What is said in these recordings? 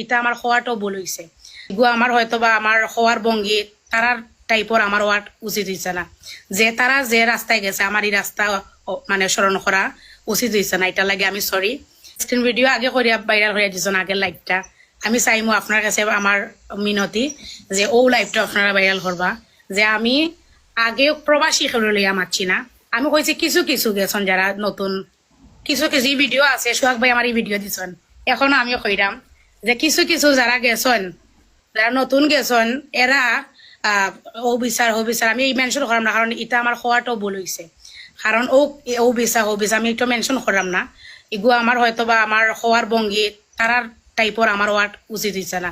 এটা আমার হওয়াটাও ভুল হয়েছে। এগুলো আমার হয়তো বা আমার হওয়ার ভঙ্গি তারার টাইপের আমার হওয়ার উচিত হয়েছে না। যে তারা যে রাস্তায় গেছে আমার এই রাস্তা মানে স্মরণ করা উচিত হয়েছে না। এটা লাগে আমি সরি। স্ক্রিন ভিডিও আগে করিয়া ভাইরাল হয়ে দিয়েছেন আগের লাইভটা। আমি চাইমু আপনার কাছে আমার মিনতি যে ও লাইভটা আপনারা ভাইরাল করবা। যে আমি আগে প্রবাসী খেলে লইয়া মারছি না। আমি কইছি কিছু কিছু গেছেন যারা নতুন কিছু কিছু ভিডিও আছে সোহাগ ভাই আমার এই ভিডিও দিছেন। এখনো আমিও কইরাম যে কিছু কিছু যারা গেছেন যারা নতুন গেছেন এরা ও বিচার আমি এই মেনশন করাম না, কারণ এটা আমার হওয়াটাও ভুল হয়েছে। কারণ ও বিচার আমি এটা মেনশন করাম না। এগুলো আমার হয়তো বা আমার হওয়ার ভঙ্গি তারার টাইপের আমার হওয়ার উচিত হয়েছে না।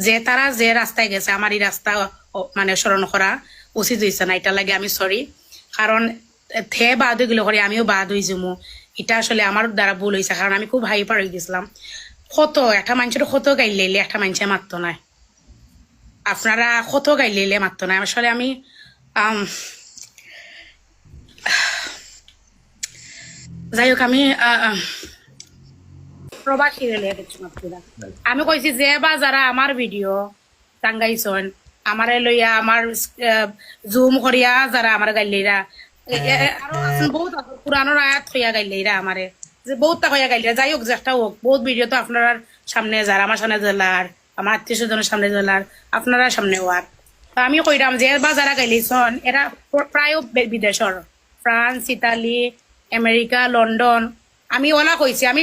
যে তারা যে রাস্তায় গেছে আমার এই রাস্তা মানে স্মরণ করা উচিত হয়েছে না। এটা লাগে আমি সরি। কারণ থে বাদ হয়ে গেলে করে আমিও বাদ হয়ে যাবো। এটা আসলে আমার দ্বারা ভুল হয়েছে, কারণ আমি খুব হাইপার হয়ে গেছিলাম। কত একটা মানুষের কত গাইলে একটা মানুষের মারতো না, আপনারা কত গাইলে মারতো না। আসলে আমি যাই হোক আমি প্রবাসী রেলে গেছি মাত্রা। আমি কইছি যে বা যারা আমার ভিডিও টাঙ্গাইছন আমারে লইয়া আমার জুম করিয়া যারা আমার গাইলেরা আরো আছেন বহুত পুরানোর আয়াত হইয়া গাইলেরা আমারে যে বহুত হইয়া গাইলেরা। যাই হোক যেটা হোক বহুত ভিডিও তো আপনার সামনে যারা আমার সামনে জেলার আমার আত্মীয় স্বজনের সামনে জেলার আপনারা সামনে হওয়ার। আমি কইরাম যে বা যারা গাইলেছন এরা প্রায় বিদেশর ফ্রান্স, ইতালি, আমেরিকা, লন্ডন। আমি ওলা কইছি আমি